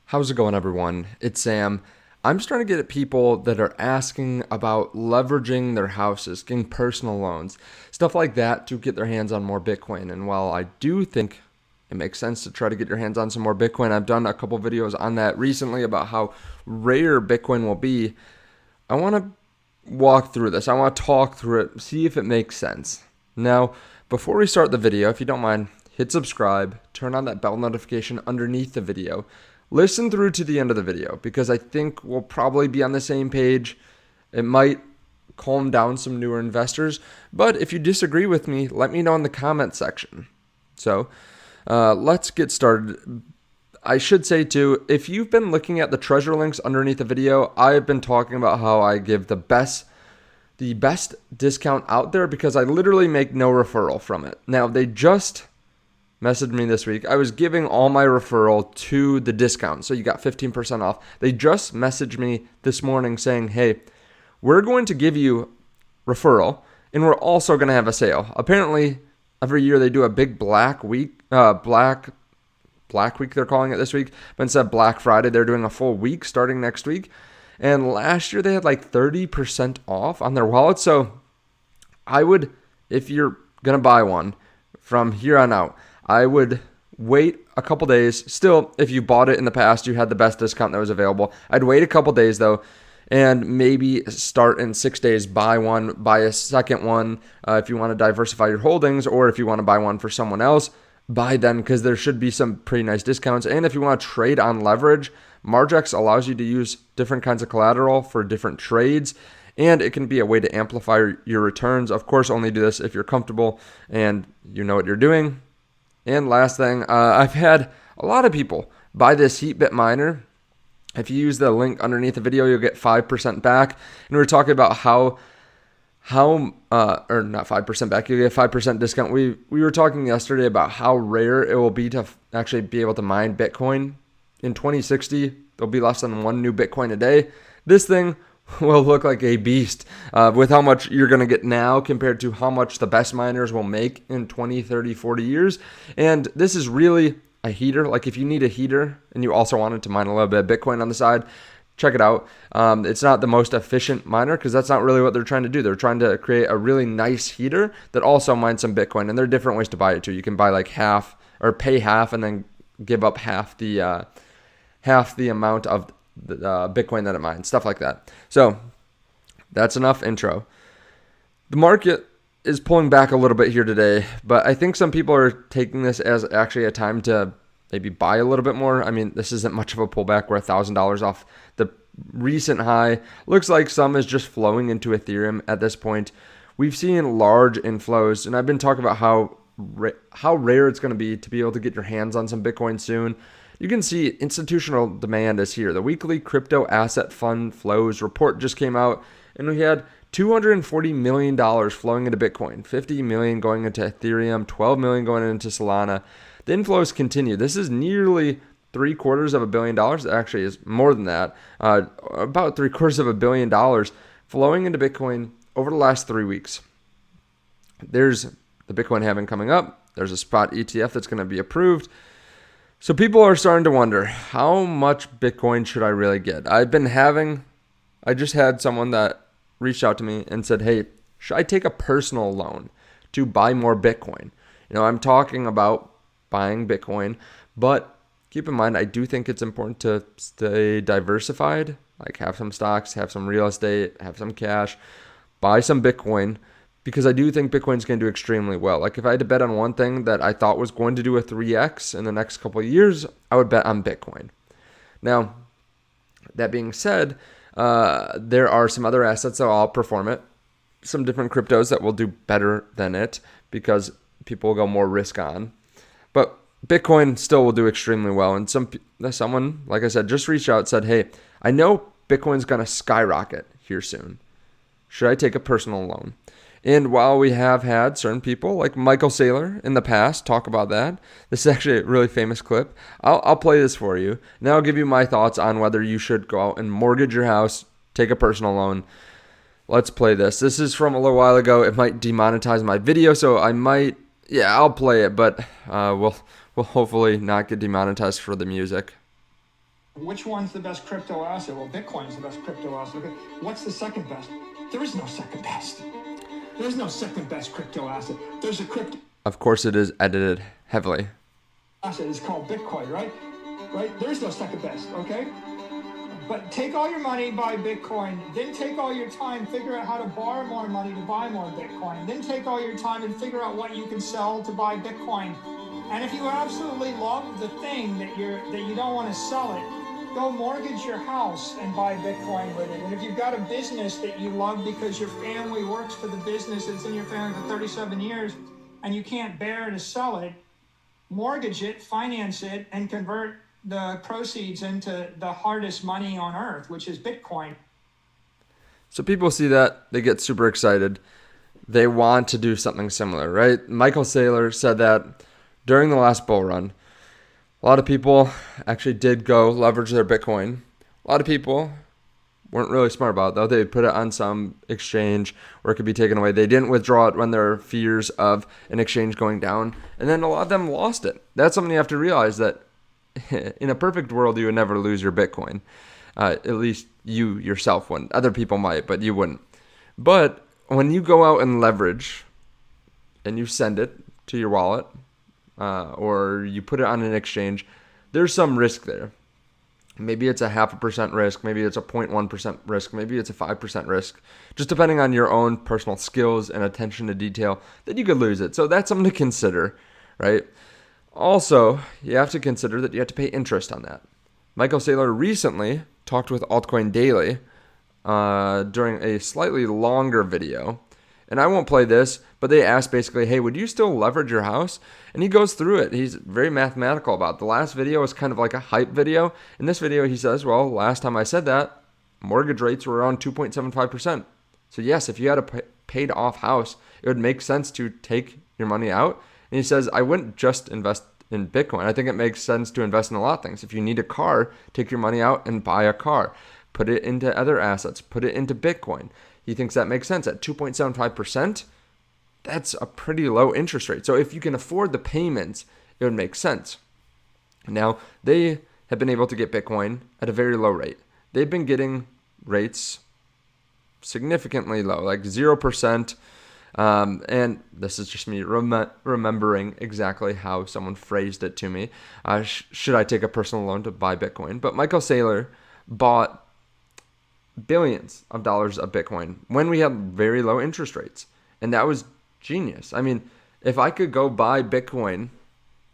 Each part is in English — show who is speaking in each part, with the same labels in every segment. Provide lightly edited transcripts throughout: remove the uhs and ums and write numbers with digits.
Speaker 1: How's it going, everyone? It's Sam. I'm just trying to get at people that are asking about leveraging their houses, getting personal loans, stuff like that to get their hands on more Bitcoin. And while I do think it makes sense to try to get your hands on some more Bitcoin, I've done a couple videos on that recently about how rare Bitcoin will be. I want to walk through this. I want to talk through it, see if it makes sense. Now, before we start the video, if you don't mind, hit subscribe, turn on that bell notification underneath the video. Listen through to the end of the video because I think we'll probably be on the same page. It might calm down some newer investors, but if you disagree with me, let me know in the comment section. So let's get started. I should say too, if you've been looking at the treasure links underneath the video, I've been talking about how I give the best discount out there because I literally make no referral from it. Now, they just messaged me this week. I was giving all my referral to the discount, so you got 15% off. They just messaged me this morning saying, hey, we're going to give you referral, and we're also going to have a sale. Apparently, every year they do a big Black Week, Black Week they're calling it this week, but instead of Black Friday, they're doing a full week starting next week. And last year they had like 30% off on their wallet. So I would, if you're going to buy one from here on out, I would wait a couple days. Still, if you bought it in the past, you had the best discount that was available. I'd wait a couple days though, and maybe start in 6 days, buy one, buy a second one if you want to diversify your holdings, or if you want to buy one for someone else, buy then because there should be some pretty nice discounts. And if you want to trade on leverage, Margex allows you to use different kinds of collateral for different trades, and it can be a way to amplify your returns. Of course, only do this if you're comfortable and you know what you're doing. And last thing, I've had a lot of people buy this Heatbit miner. If you use the link underneath the video, you'll get 5% back. And we're talking about or not 5% back, you'll get a 5% discount. We were talking yesterday about how rare it will be to actually be able to mine Bitcoin. In 2060, there'll be less than one new Bitcoin a day. This thing will look like a beast with how much you're going to get now compared to how much the best miners will make in 20, 30, 40 years. And this is really a heater. Like if you need a heater and you also wanted to mine a little bit of Bitcoin on the side, check it out. It's not the most efficient miner because that's not really what they're trying to do. They're trying to create a really nice heater that also mines some Bitcoin. And there are different ways to buy it too. You can buy like half or pay half and then give up half the amount of the Bitcoin that it mines, stuff like that. So that's enough intro. The market is pulling back a little bit here today, but I think some people are taking this as actually a time to maybe buy a little bit more. I mean, this isn't much of a pullback. We're $1,000 off the recent high. Looks like some is just flowing into Ethereum at this point. We've seen large inflows, and I've been talking about how rare it's going to be able to get your hands on some Bitcoin soon. You can see institutional demand is here. The weekly crypto asset fund flows report just came out, and we had $240 million flowing into Bitcoin, $50 million going into Ethereum, $12 million going into Solana. The inflows continue. This is nearly $750 million. It actually is more than that. About $750 million flowing into Bitcoin over the last 3 weeks. There's the Bitcoin halving coming up. There's a spot ETF that's going to be approved. So people are starting to wonder, how much Bitcoin should I really get? I just had someone that reached out to me and said, hey, should I take a personal loan to buy more Bitcoin? I'm talking about buying Bitcoin, but keep in mind, I do think it's important to stay diversified, like have some stocks, have some real estate, have some cash, buy some Bitcoin, because I do think Bitcoin's going to do extremely well. Like if I had to bet on one thing that I thought was going to do a 3x in the next couple of years, I would bet on Bitcoin. Now, that being said, there are some other assets that will outperform it. Some different cryptos that will do better than it because people will go more risk on. But Bitcoin still will do extremely well. And someone, like I said, just reached out and said, hey, I know Bitcoin's going to skyrocket here soon. Should I take a personal loan? And while we have had certain people like Michael Saylor in the past talk about that, this is actually a really famous clip. I'll play this for you. Now I'll give you my thoughts on whether you should go out and mortgage your house, take a personal loan. Let's play this. This is from a little while ago. It might demonetize my video, so I'll play it, but we'll hopefully not get demonetized for the music.
Speaker 2: Which one's the best crypto asset? Well, Bitcoin's the best crypto asset. Okay. What's the second best? There is no second best. There's no second best crypto asset. There's a crypto.
Speaker 1: Of course, it is edited heavily.
Speaker 2: Asset is called Bitcoin, right? Right? There's no second best, okay? But take all your money, buy Bitcoin. Then take all your time, figure out how to borrow more money to buy more Bitcoin. Then take all your time and figure out what you can sell to buy Bitcoin. And if you absolutely love the thing that you don't want to sell it, go mortgage your house and buy Bitcoin with it. And if you've got a business that you love because your family works for the business, it's in your family for 37 years, and you can't bear to sell it, mortgage it, finance it, and convert the proceeds into the hardest money on earth, which is Bitcoin.
Speaker 1: So people see that, they get super excited. They want to do something similar, right? Michael Saylor said that during the last bull run, a lot of people actually did go leverage their Bitcoin. A lot of people weren't really smart about it, though. They put it on some exchange where it could be taken away. They didn't withdraw it when there were fears of an exchange going down. And then a lot of them lost it. That's something you have to realize, that in a perfect world, you would never lose your Bitcoin. At least you yourself wouldn't. Other people might, but you wouldn't. But when you go out and leverage and you send it to your wallet, or you put it on an exchange, there's some risk there. Maybe it's a 0.5% risk, maybe it's a 0.1% risk, maybe it's a 5% risk, just depending on your own personal skills and attention to detail, that you could lose it. So that's something to consider, right? Also, you have to consider that you have to pay interest on that. Michael Saylor recently talked with Altcoin Daily during a slightly longer video. And I won't play this, but they asked basically, hey, would you still leverage your house? And he goes through it. He's very mathematical about it. The last video was kind of like a hype video. In this video, he says, well, last time I said that, mortgage rates were around 2.75%. So yes, if you had a paid off house, it would make sense to take your money out. And he says, I wouldn't just invest in Bitcoin. I think it makes sense to invest in a lot of things. If you need a car, take your money out and buy a car. Put it into other assets. Put it into Bitcoin. He thinks that makes sense. At 2.75%, that's a pretty low interest rate. So if you can afford the payments, it would make sense. Now, they have been able to get Bitcoin at a very low rate. They've been getting rates significantly low, like 0%. And this is just me remembering exactly how someone phrased it to me. Should I take a personal loan to buy Bitcoin? But Michael Saylor bought billions of dollars of Bitcoin when we had very low interest rates. And that was genius. I mean, if I could go buy Bitcoin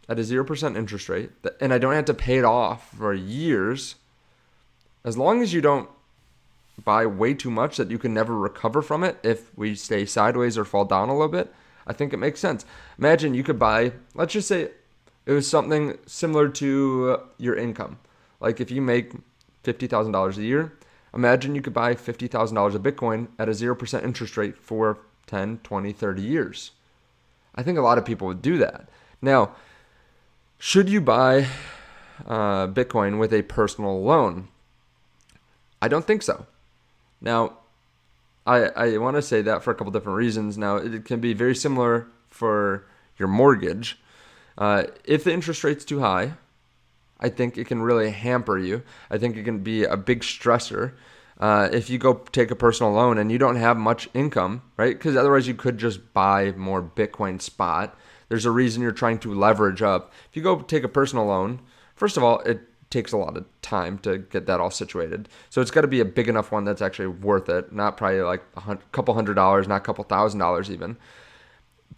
Speaker 1: at a 0% interest rate and I don't have to pay it off for years, as long as you don't buy way too much that you can never recover from it if we stay sideways or fall down a little bit, I think it makes sense. Imagine you could buy, let's just say it was something similar to your income. Like if you make $50,000 a year, imagine you could buy $50,000 of Bitcoin at a 0% interest rate for 10, 20, 30 years. I think a lot of people would do that. Now, should you buy Bitcoin with a personal loan? I don't think so. Now, I want to say that for a couple different reasons. Now, it can be very similar for your mortgage. If the interest rate's too high, I think it can really hamper you. I think it can be a big stressor. If you go take a personal loan and you don't have much income, right? Because otherwise you could just buy more Bitcoin spot. There's a reason you're trying to leverage up. If you go take a personal loan, first of all, it takes a lot of time to get that all situated. So it's got to be a big enough one that's actually worth it. Not probably like a couple $100, not a couple $1,000 even.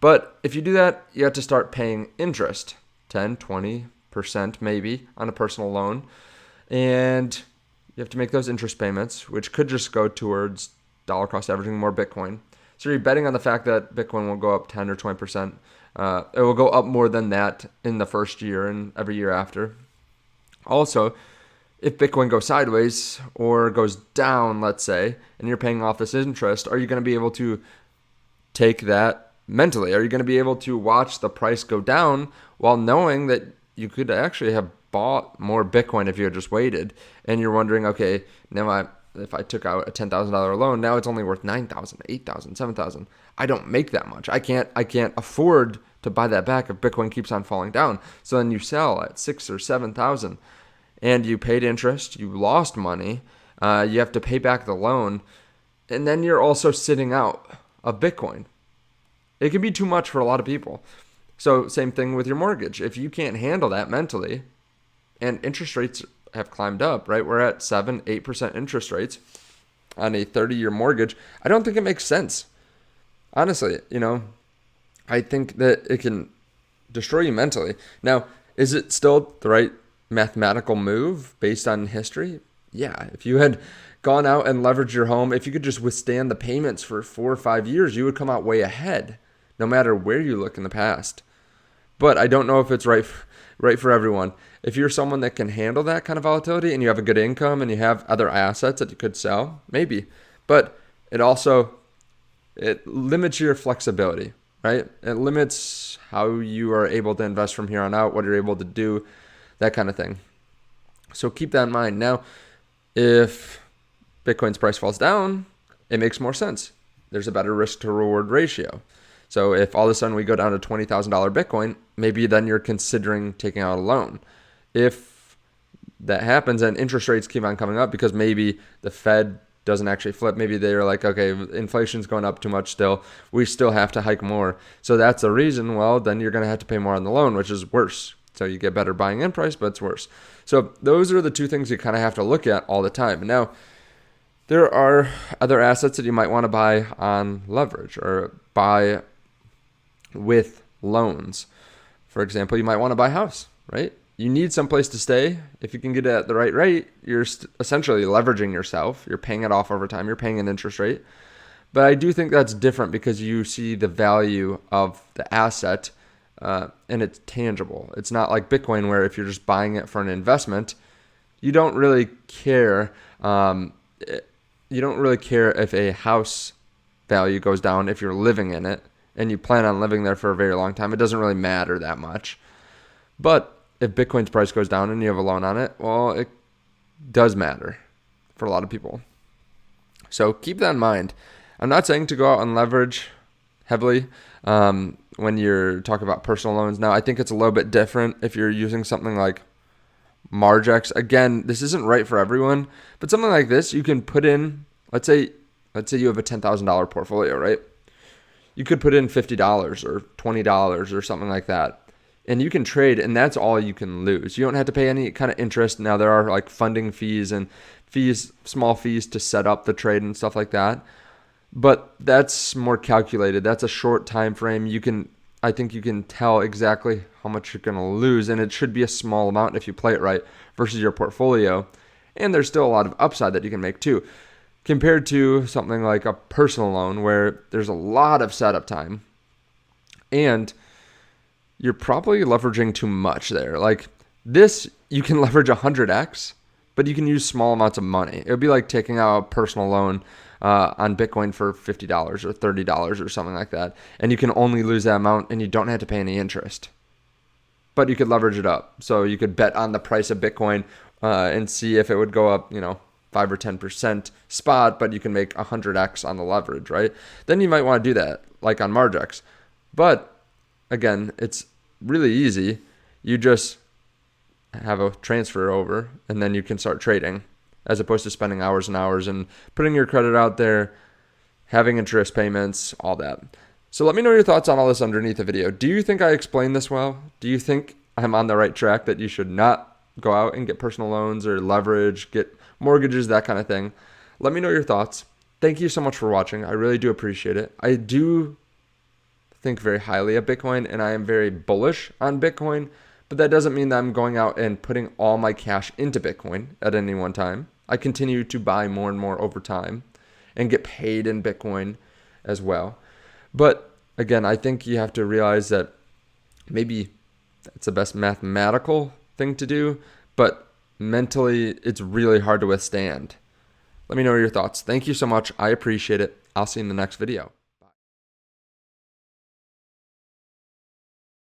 Speaker 1: But if you do that, you have to start paying interest, 10, 20% maybe on a personal loan. And you have to make those interest payments, which could just go towards dollar cost averaging more Bitcoin. So you're betting on the fact that Bitcoin will go up 10 or 20%. It will go up more than that in the first year and every year after. Also, if Bitcoin goes sideways or goes down, let's say, and you're paying off this interest, are you going to be able to take that mentally? Are you going to be able to watch the price go down while knowing that you could actually have bought more Bitcoin if you had just waited? And you're wondering, okay, now if I took out a $10,000 loan, now it's only worth $9,000, $8,000, $7,000. I don't make that much. I can't afford to buy that back if Bitcoin keeps on falling down. So then you sell at $6,000 or $7,000. and you paid interest, you lost money, you have to pay back the loan, and then you're also sitting out of Bitcoin. It can be too much for a lot of people. So same thing with your mortgage. If you can't handle that mentally, and interest rates have climbed up, right? We're at 7-8% interest rates on a 30-year mortgage. I don't think it makes sense. Honestly, I think that it can destroy you mentally. Now, is it still the right mathematical move based on history? Yeah. If you had gone out and leveraged your home, if you could just withstand the payments for 4 or 5 years, you would come out way ahead, no matter where you look in the past. But I don't know if it's right for everyone. If you're someone that can handle that kind of volatility and you have a good income and you have other assets that you could sell, maybe. But it limits your flexibility, right? It limits how you are able to invest from here on out, what you're able to do, that kind of thing. So keep that in mind. Now, if Bitcoin's price falls down, it makes more sense. There's a better risk to reward ratio. So if all of a sudden we go down to $20,000 Bitcoin, maybe then you're considering taking out a loan. If that happens and interest rates keep on coming up because maybe the Fed doesn't actually flip, maybe they're like, okay, inflation's going up too much still, we still have to hike more. So that's the reason, well, then you're going to have to pay more on the loan, which is worse. So you get better buying in price, but it's worse. So those are the two things you kind of have to look at all the time. Now, there are other assets that you might want to buy on leverage or buy with loans. For example, you might want to buy a house, right? You need some place to stay. If you can get it at the right rate, you're essentially leveraging yourself. You're paying it off over time. You're paying an interest rate. But I do think that's different because you see the value of the asset and it's tangible. It's not like Bitcoin where if you're just buying it for an investment, you don't really care. You don't really care if a house value goes down if you're living in it and you plan on living there for a very long time. It doesn't really matter that much. But if Bitcoin's price goes down and you have a loan on it, well, it does matter for a lot of people. So keep that in mind. I'm not saying to go out and leverage heavily when you're talking about personal loans. Now, I think it's a little bit different if you're using something like Margex. Again, this isn't right for everyone, but something like this, you can put in, let's say you have a $10,000 portfolio, right? You could put in $50 or $20 or something like that. And you can trade, and that's all you can lose. You don't have to pay any kind of interest. Now, there are like funding fees and small fees to set up the trade and stuff like that. But that's more calculated. That's a short time frame. I think you can tell exactly how much you're going to lose, and it should be a small amount if you play it right versus your portfolio. And there's still a lot of upside that you can make too, compared to something like a personal loan where there's a lot of setup time, and you're probably leveraging too much there. Like this, you can leverage 100x, but you can use small amounts of money. It would be like taking out a personal loan on Bitcoin for $50 or $30 or something like that. And you can only lose that amount and you don't have to pay any interest. But you could leverage it up. So you could bet on the price of Bitcoin and see if it would go up, 5 or 10% spot, but you can make 100x on the leverage, right? Then you might want to do that, like on Margex. But again, it's really easy. You just have a transfer over and then you can start trading, as opposed to spending hours and hours and putting your credit out there, having interest payments, all that. So let me know your thoughts on all this underneath the video. Do you think I explained this well? Do you think I'm on the right track, that you should not go out and get personal loans or leverage, get mortgages, that kind of thing? Let me know your thoughts. Thank you so much for watching. I really do appreciate it. I do think very highly of Bitcoin and I am very bullish on Bitcoin, but that doesn't mean that I'm going out and putting all my cash into Bitcoin at any one time. I continue to buy more and more over time and get paid in Bitcoin as well. But again, I think you have to realize that maybe that's the best mathematical thing to do, but mentally it's really hard to withstand. Let me know your thoughts. Thank you so much. I appreciate it. I'll see you in the next video.